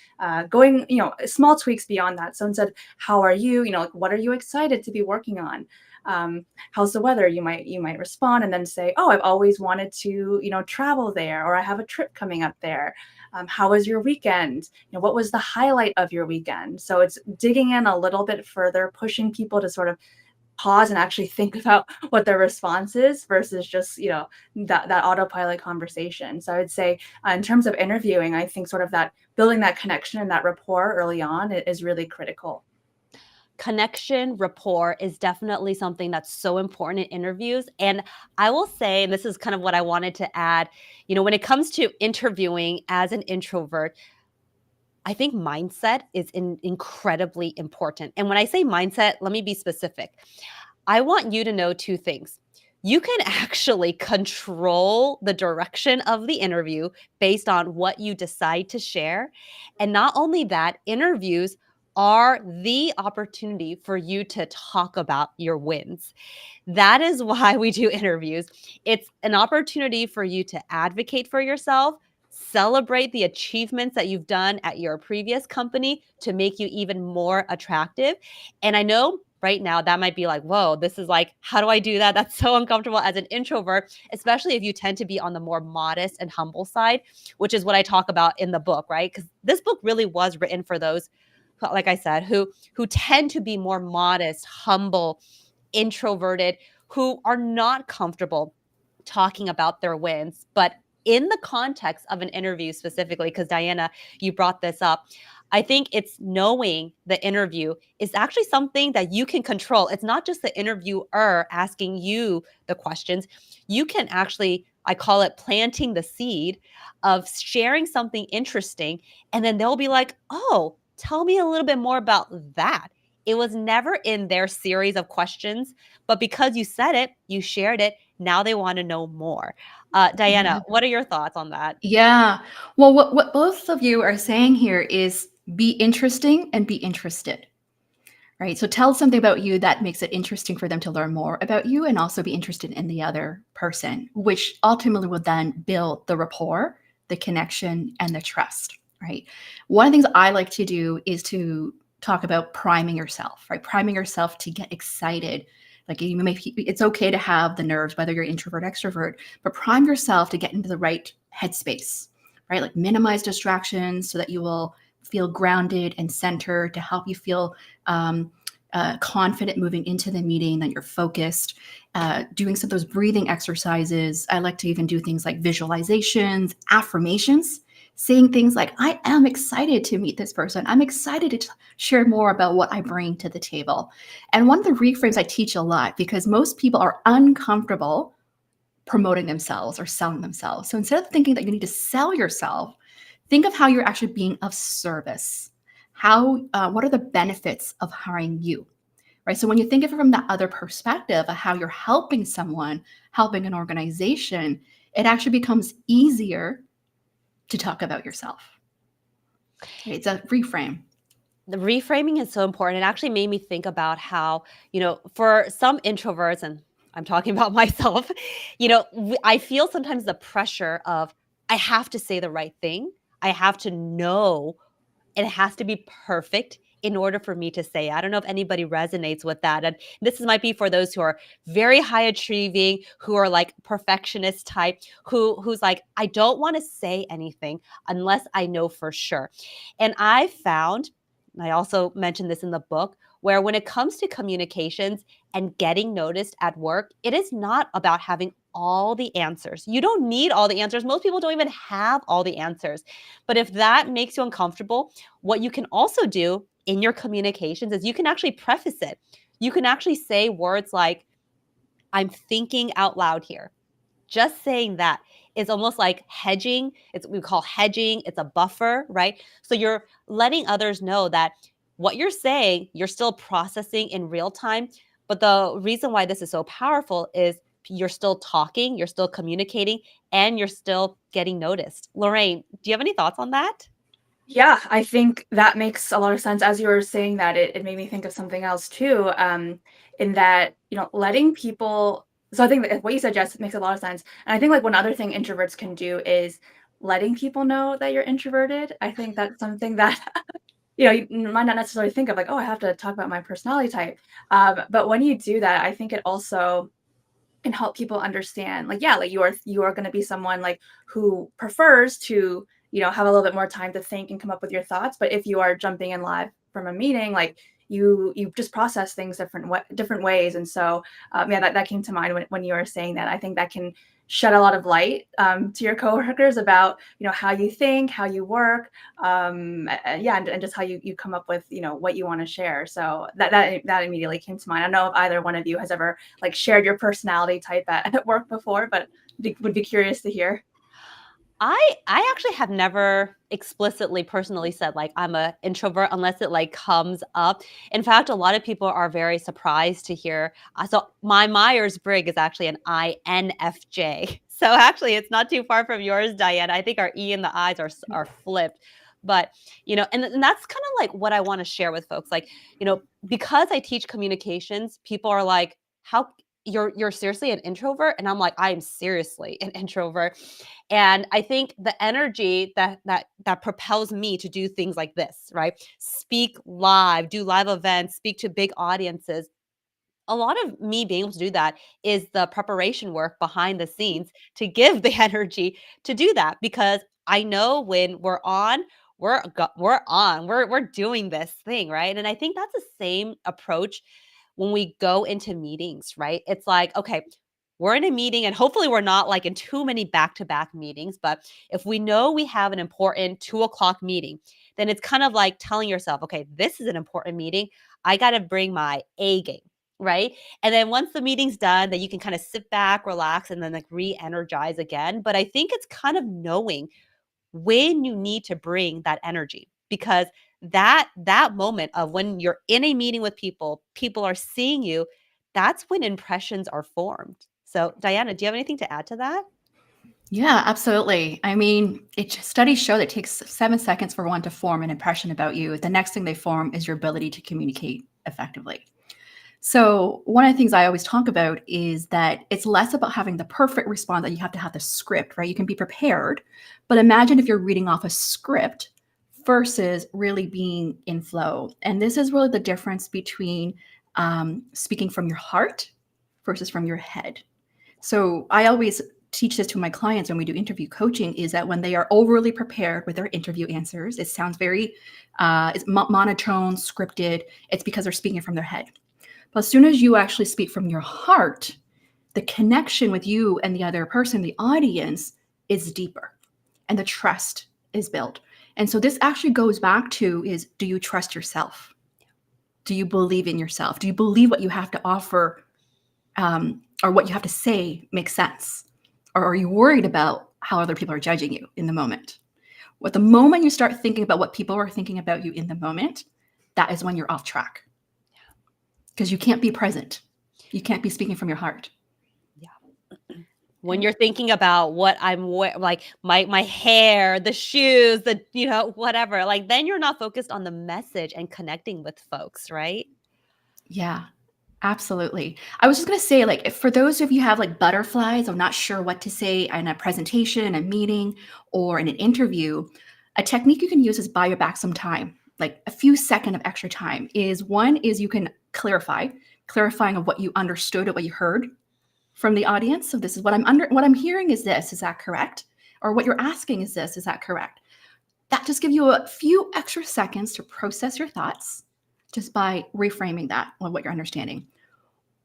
going, small tweaks beyond that. So instead, how are you? Like, what are you excited to be working on? How's the weather? You might respond and then say, oh, I've always wanted to, travel there, or I have a trip coming up there. How was your weekend? What was the highlight of your weekend? So it's digging in a little bit further, pushing people to sort of pause and actually think about what their response is versus just that autopilot conversation. So I would say in terms of interviewing, I think sort of that building that connection and that rapport early on is really critical. Connection, rapport is definitely something that's so important in interviews. And I will say, and this is kind of what I wanted to add, when it comes to interviewing as an introvert, I think mindset is incredibly important. And when I say mindset, let me be specific. I want you to know two things. You can actually control the direction of the interview based on what you decide to share. And not only that, interviews are the opportunity for you to talk about your wins. That is why we do interviews. It's an opportunity for you to advocate for yourself, celebrate the achievements that you've done at your previous company to make you even more attractive. And I know right now that might be like, whoa, this is like, how do I do that? That's so uncomfortable as an introvert, especially if you tend to be on the more modest and humble side, which is what I talk about in the book, right? Because this book really was written for those, like I said, who tend to be more modest, humble, introverted, who are not comfortable talking about their wins. But in the context of an interview specifically, because Diana, you brought this up, I think it's knowing the interview is actually something that you can control. It's not just the interviewer asking you the questions. You can actually, I call it planting the seed of sharing something interesting. And then they'll be like, oh, tell me a little bit more about that. It was never in their series of questions, but because you said it, you shared it, now they want to know more. Diana, Yeah. what are your thoughts on that? Yeah. Well, what both of you are saying here is be interesting and be interested, right? So tell something about you that makes it interesting for them to learn more about you and also be interested in the other person, which ultimately will then build the rapport, the connection, and the trust, right? One of the things I like to do is to talk about priming yourself, right? Priming yourself to get excited. Like it's okay to have the nerves, whether you're introvert, extrovert, but prime yourself to get into the right headspace, right? Like minimize distractions so that you will feel grounded and centered to help you feel confident moving into the meeting, that you're focused, doing some of those breathing exercises. I like to even do things like visualizations, affirmations, saying things like, I am excited to meet this person. I'm excited to share more about what I bring to the table. And one of the reframes I teach a lot because most people are uncomfortable promoting themselves or selling themselves. So instead of thinking that you need to sell yourself, think of how you're actually being of service. What are the benefits of hiring you? Right. So when you think of it from that other perspective of how you're helping someone, helping an organization, it actually becomes easier to talk about yourself. Right? It's a reframe. The reframing is so important. It actually made me think about how, for some introverts, and I'm talking about myself, I feel sometimes the pressure of, I have to say the right thing. I have to know it has to be perfect in order for me to say. I don't know if anybody resonates with that. And this might be for those who are very high achieving, who are like perfectionist type, who's like, I don't want to say anything unless I know for sure. And I found, and I also mentioned this in the book, where when it comes to communications and getting noticed at work, it is not about having all the answers. You don't need all the answers. Most people don't even have all the answers. But if that makes you uncomfortable, what you can also do in your communications is you can actually preface it. You can actually say words like, I'm thinking out loud here. Just saying that is almost like hedging. It's what we call hedging. It's a buffer, right? So you're letting others know that what you're saying, you're still processing in real time. But the reason why this is so powerful is you're still talking, you're still communicating, and you're still getting noticed. Lorraine, do you have any thoughts on that? Yeah, I think that makes a lot of sense. As you were saying that, it made me think of something else too, in that, letting people So I think that what you said, Jess, makes a lot of sense. And I think like one other thing introverts can do is letting people know that you're introverted. I think that's something that you might not necessarily think of, like, oh, I have to talk about my personality type. But when you do that, I think it also can help people understand, like, yeah, like you are going to be someone like who prefers to have a little bit more time to think and come up with your thoughts. But if you are jumping in live from a meeting, like you just process things different ways. And so yeah, that came to mind when you were saying that. I think that can shed a lot of light to your coworkers about how you think, how you work, yeah, and just how you come up with what you want to share. So that immediately came to mind. I don't know if either one of you has ever like shared your personality type at work before, but would be curious to hear. I actually have never explicitly personally said like I'm a introvert unless it like comes up. In fact, a lot of people are very surprised to hear. So my Myers-Briggs is actually an INFJ. So actually, it's not too far from yours, Diane. I think our E and the I's are flipped. But and that's kind of like what I want to share with folks. Like because I teach communications, people are like, "How you're seriously an introvert?" And I'm like, "I am seriously an introvert." And I think the energy that propels me to do things like this, right? Speak live, do live events, speak to big audiences. A lot of me being able to do that is the preparation work behind the scenes to give the energy to do that, because I know when we're on, we're on. We're doing this thing, right? And I think that's the same approach when we go into meetings, right? It's like, okay, we're in a meeting and hopefully we're not like in too many back-to-back meetings, but if we know we have an important 2 o'clock meeting, then it's kind of like telling yourself, okay, this is an important meeting. I got to bring my A game, right? And then once the meeting's done, then you can kind of sit back, relax, and then like re-energize again. But I think it's kind of knowing when you need to bring that energy, because that moment of when you're in a meeting with people, people are seeing you, that's when impressions are formed. So Diana, do you have anything to add to that? Yeah, absolutely. I mean, studies show that it takes 7 seconds for one to form an impression about you. The next thing they form is your ability to communicate effectively. So one of the things I always talk about is that it's less about having the perfect response, that you have to have the script, right? You can be prepared, but imagine if you're reading off a script versus really being in flow. And this is really the difference between speaking from your heart versus from your head. So I always teach this to my clients when we do interview coaching, is that when they are overly prepared with their interview answers, it sounds very it's monotone, scripted. It's because they're speaking from their head. But as soon as you actually speak from your heart, the connection with you and the other person, the audience, is deeper and the trust is built. And so this actually goes back to is, do you trust yourself? Do you believe in yourself? Do you believe what you have to offer or what you have to say makes sense? Or are you worried about how other people are judging you in the moment? Well, the moment you start thinking about what people are thinking about you in the moment, that is when you're off track, because you can't be present. You can't be speaking from your heart. Yeah. When you're thinking about what like my hair, the shoes, the whatever, like then you're not focused on the message and connecting with folks, right? Yeah, absolutely. I was just going to say, like, if for those of you who have like butterflies, I'm not sure what to say in a presentation, a meeting, or in an interview, a technique you can use is buy your back some time, like a few seconds of extra time. Is you can clarifying of what you understood or what you heard from the audience. So this is what I'm hearing is this, is that correct? Or what you're asking is this, is that correct? That just gives you a few extra seconds to process your thoughts just by reframing that on what you're understanding.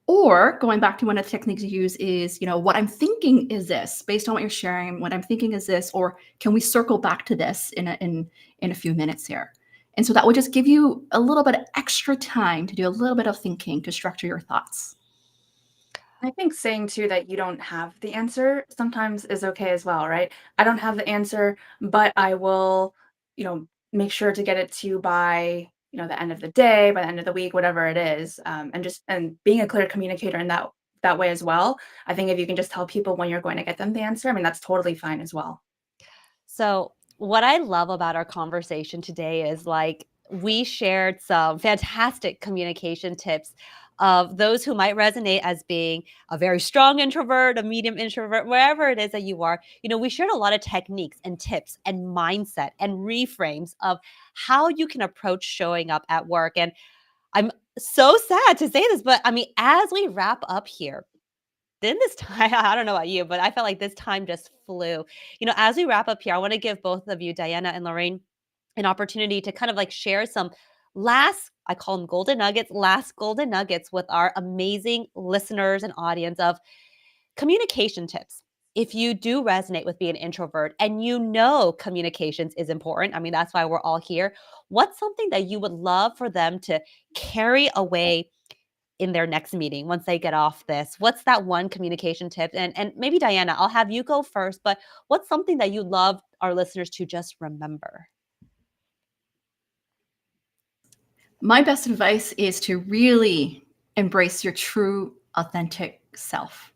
Or going back to one of the techniques you use is, what I'm thinking is this, based on what you're sharing, what I'm thinking is this, or can we circle back to this in a few minutes here? And so that will just give you a little bit of extra time to do a little bit of thinking to structure your thoughts. I think saying too that you don't have the answer sometimes is okay as well, right? I don't have the answer, but I will, make sure to get it to you by, the end of the day, by the end of the week, whatever it is. And being a clear communicator in that way as well. I think if you can just tell people when you're going to get them the answer, I mean, that's totally fine as well. So, what I love about our conversation today is like we shared some fantastic communication tips of those who might resonate as being a very strong introvert, a medium introvert, wherever it is that you are. We shared a lot of techniques and tips and mindset and reframes of how you can approach showing up at work. And I'm so sad to say this, but I mean, as we wrap up here, then this time, I don't know about you, but I felt like this time just flew. As we wrap up here, I want to give both of you, Diana and Lorraine, an opportunity to kind of like share some last, I call them golden nuggets, last golden nuggets with our amazing listeners and audience of communication tips. If you do resonate with being an introvert and communications is important, I mean, that's why we're all here. What's something that you would love for them to carry away in their next meeting once they get off this? What's that one communication tip? And maybe Diana, I'll have you go first, but what's something that you'd love our listeners to just remember? My best advice is to really embrace your true, authentic self.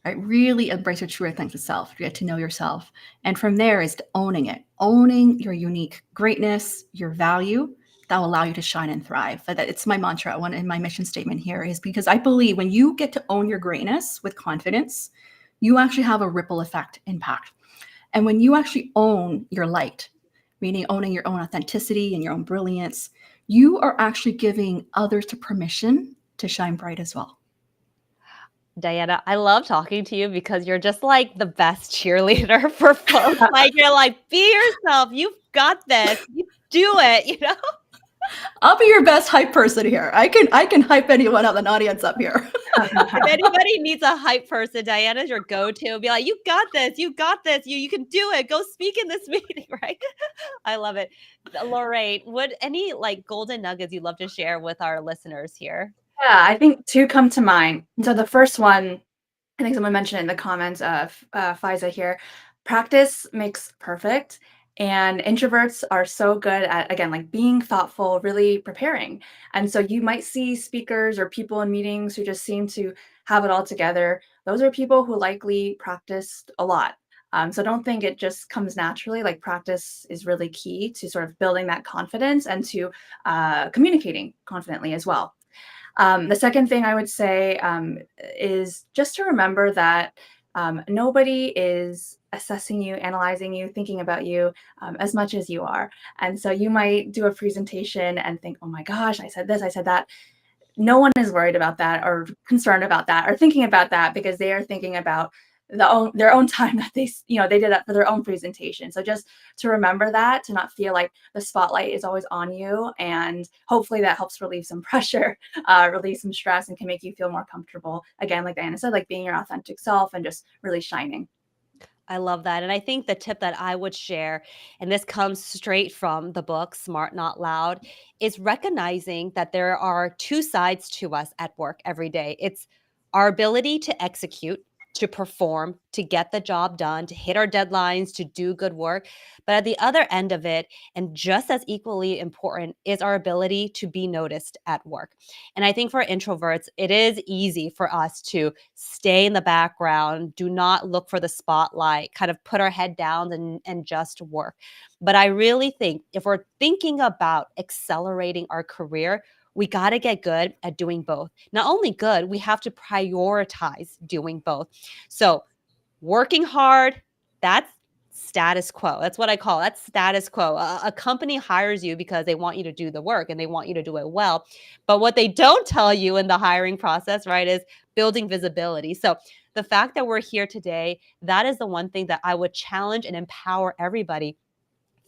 Right? Really embrace your true, authentic self. Get to know yourself. And from there is owning it, owning your unique greatness, your value that will allow you to shine and thrive. It's my mantra. One in my mission statement here is because I believe when you get to own your greatness with confidence, you actually have a ripple effect impact. And when you actually own your light, meaning owning your own authenticity and your own brilliance, you are actually giving others the permission to shine bright as well. Diana, I love talking to you because you're just like the best cheerleader for folks. Like you're like, be yourself. You've got this. You do it. I'll be your best hype person here. I can hype anyone out, an audience up here. If anybody needs a hype person, Diana's your go-to. Be like, you got this. You got this. You can do it. Go speak in this meeting, right? I love it. Lorraine, would any like golden nuggets you'd love to share with our listeners here? Yeah, I think two come to mind. So the first one, I think someone mentioned it in the comments of Fiza here. Practice makes perfect. And introverts are so good at, again, like being thoughtful, really preparing. And so you might see speakers or people in meetings who just seem to have it all together. Those are people who likely practiced a lot. So don't think it just comes naturally. Like practice is really key to sort of building that confidence and to communicating confidently as well. The second thing I would say is just to remember that nobody is assessing you, analyzing you, thinking about you as much as you are. And so you might do a presentation and think, oh my gosh, I said this, I said that. No one is worried about that or concerned about that or thinking about that because they are thinking about their own time that they did that for their own presentation. So just to remember that, to not feel like the spotlight is always on you, and hopefully that helps relieve some pressure, relieve some stress, and can make you feel more comfortable. Again, like Diana said, like being your authentic self and just really shining. I love that. And I think the tip that I would share, and this comes straight from the book, Smart Not Loud, is recognizing that there are two sides to us at work every day. It's our ability to execute, to perform, to get the job done, to hit our deadlines, to do good work. But at the other end of it, and just as equally important, is our ability to be noticed at work. And I think for introverts, it is easy for us to stay in the background, do not look for the spotlight, kind of put our head down and just work. But I really think if we're thinking about accelerating our career, we got to get good at doing both. Not only good, we have to prioritize doing both. So, working hard, that's status quo. That's what I call that's status quo. A company hires you because they want you to do the work and they want you to do it well. But what they don't tell you in the hiring process, right, is building visibility. So, the fact that we're here today, that is the one thing that I would challenge and empower everybody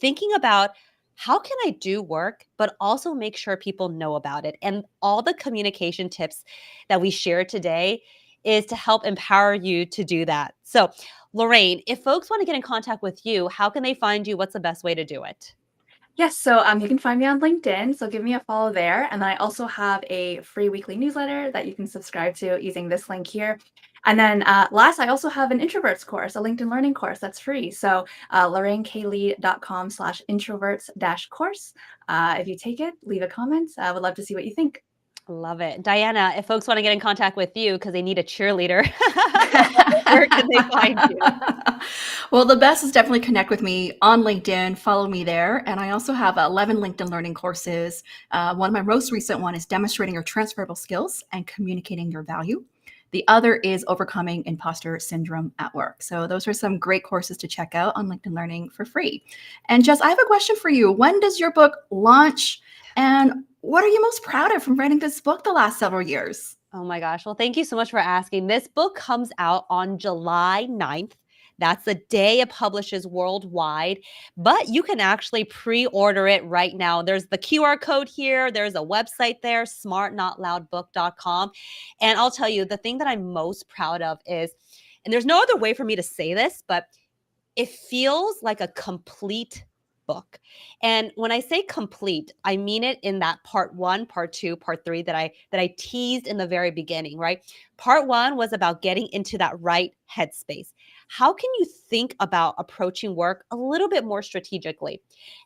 thinking about how can I do work, but also make sure people know about it. And all the communication tips that we share today is to help empower you to do that. So, Lorraine, if folks want to get in contact with you, how can they find you? What's the best way to do it? Yes, so you can find me on LinkedIn, so give me a follow there. And then I also have a free weekly newsletter that you can subscribe to using this link here. And then last, I also have an Introverts course, a LinkedIn learning course that's free. So lorraineklee.com/introverts-course. If you take it, leave a comment. I would love to see what you think. Love it. Diana, if folks want to get in contact with you because they need a cheerleader, where can they find you? Well, the best is definitely connect with me on LinkedIn. Follow me there. And I also have 11 LinkedIn learning courses. One of my most recent one is demonstrating your transferable skills and communicating your value. The other is overcoming imposter syndrome at work. So those are some great courses to check out on LinkedIn Learning for free. And Jess, I have a question for you. When does your book launch? And what are you most proud of from writing this book the last several years? Oh my gosh. Well, thank you so much for asking. This book comes out on July 9th. That's the day it publishes worldwide, but you can actually pre-order it right now. There's the QR code here. There's a website there, smartnotloudbook.com. And I'll tell you, the thing that I'm most proud of is, and there's no other way for me to say this, but it feels like a complete book. And when I say complete, I mean it in that part 1, part 2, part 3 that I teased in the very beginning, right? Part 1 was about getting into that right headspace. How can you think about approaching work a little bit more strategically?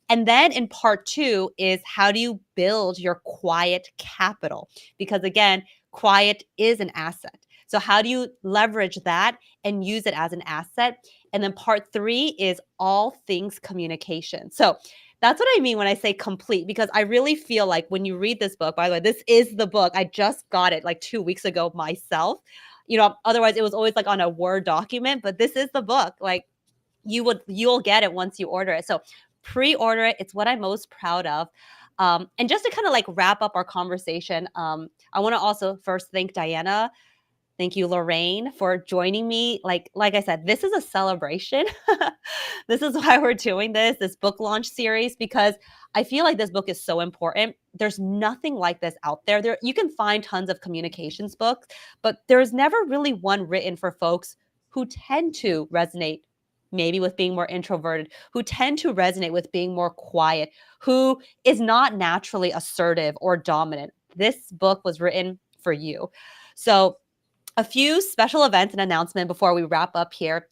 And then in part 2 is how do you build your quiet capital? Because again, quiet is an asset. So how do you leverage that and use it as an asset? And then part 3 is all things communication. So that's what I mean when I say complete, because I really feel like when you read this book, by the way, this is the book. I just got it like 2 weeks ago myself. Otherwise it was always like on a Word document, but this is the book. Like you'll get it once you order it. So pre-order it. It's what I'm most proud of. And just to kind of like wrap up our conversation, I want to also first thank Diana. Thank you, Lorraine, for joining me. Like I said, this is a celebration. This is why we're doing this book launch series, because I feel like this book is so important. There's nothing like this out there. You can find tons of communications books, but there's never really one written for folks who tend to resonate maybe with being more introverted, who tend to resonate with being more quiet, who is not naturally assertive or dominant. This book was written for you. So a few special events and announcement before we wrap up here.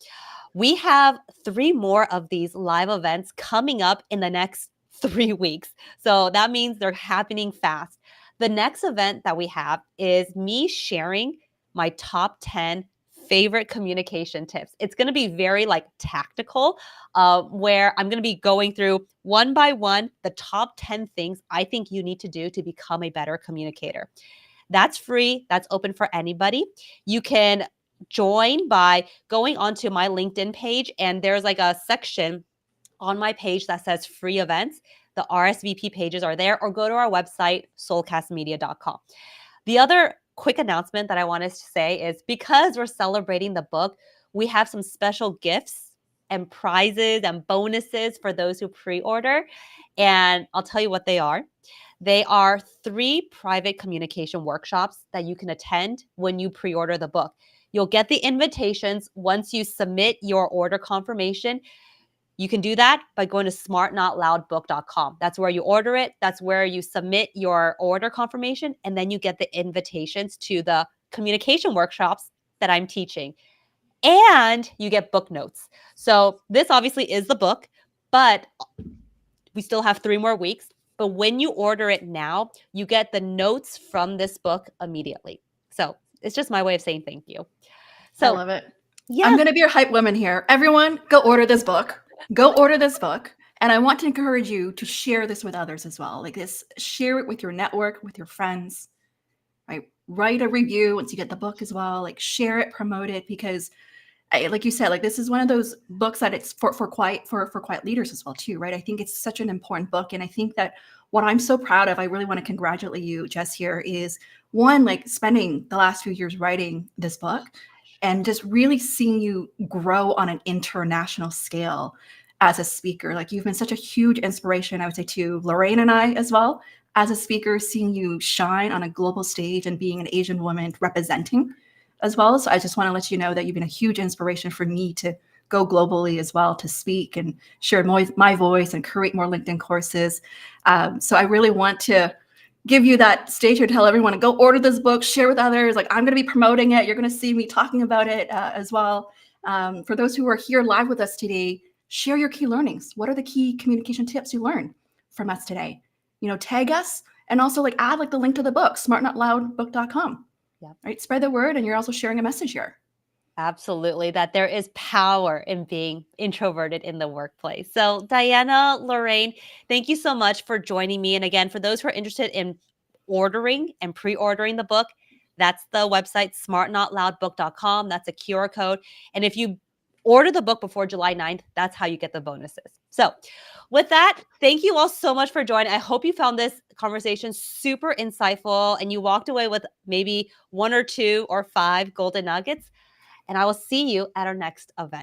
We have 3 more of these live events coming up in the next 3 weeks. So that means they're happening fast. The next event that we have is me sharing my top 10 favorite communication tips. It's going to be very like tactical, where I'm going to be going through one by one the top 10 things I think you need to do to become a better communicator. That's free. That's open for anybody. You can join by going onto my LinkedIn page, and there's like a section on my page that says free events. The RSVP pages are there, or go to our website, soulcastmedia.com. The other quick announcement that I want to say is because we're celebrating the book, we have some special gifts and prizes and bonuses for those who pre-order. And I'll tell you what they are. They are 3 private communication workshops that you can attend when you pre-order the book. You'll get the invitations once you submit your order confirmation. You can do that by going to smartnotloudbook.com. That's where you order it. That's where you submit your order confirmation, and then you get the invitations to the communication workshops that I'm teaching. And you get book notes. So this obviously is the book, but we still have 3 more weeks. But when you order it now, you get the notes from this book immediately. So it's just my way of saying thank you. I So love it. yeah, I'm going to be your hype woman here. Everyone, go order this book. Go order this book. And I want to encourage you to share this with others as well. Like this, share it with your network, with your friends, right? Write a review once you get the book as well. Like share it, promote it, because like you said, like this is one of those books that it's for quiet leaders as well too, right? I think it's such an important book. And I think that what I'm so proud of, I really want to congratulate you, Jess, here is one, like spending the last few years writing this book and just really seeing you grow on an international scale as a speaker. Like you've been such a huge inspiration, I would say, to Lorraine and I as well, as a speaker, seeing you shine on a global stage and being an Asian woman representing as well. So I just want to let you know that you've been a huge inspiration for me to go globally as well, to speak and share my voice and create more LinkedIn courses. So I really want to give you that stage here to tell everyone to go order this book, share with others. Like I'm going to be promoting it. You're going to see me talking about it as well. For those who are here live with us today, share your key learnings. What are the key communication tips you learned from us today? Tag us And also like add like the link to the book, smartnotloudbook.com. Yep. Right? Spread the word, and you're also sharing a message here. Absolutely, that there is power in being introverted in the workplace. So, Diana, Lorraine, thank you so much for joining me. And again, for those who are interested in ordering and pre-ordering the book, that's the website smartnotloudbook.com. That's a QR code. And if you order the book before July 9th, that's how you get the bonuses. So, with that, thank you all so much for joining. I hope you found this conversation super insightful and you walked away with maybe 1 or 2 or 5 golden nuggets. And I will see you at our next event.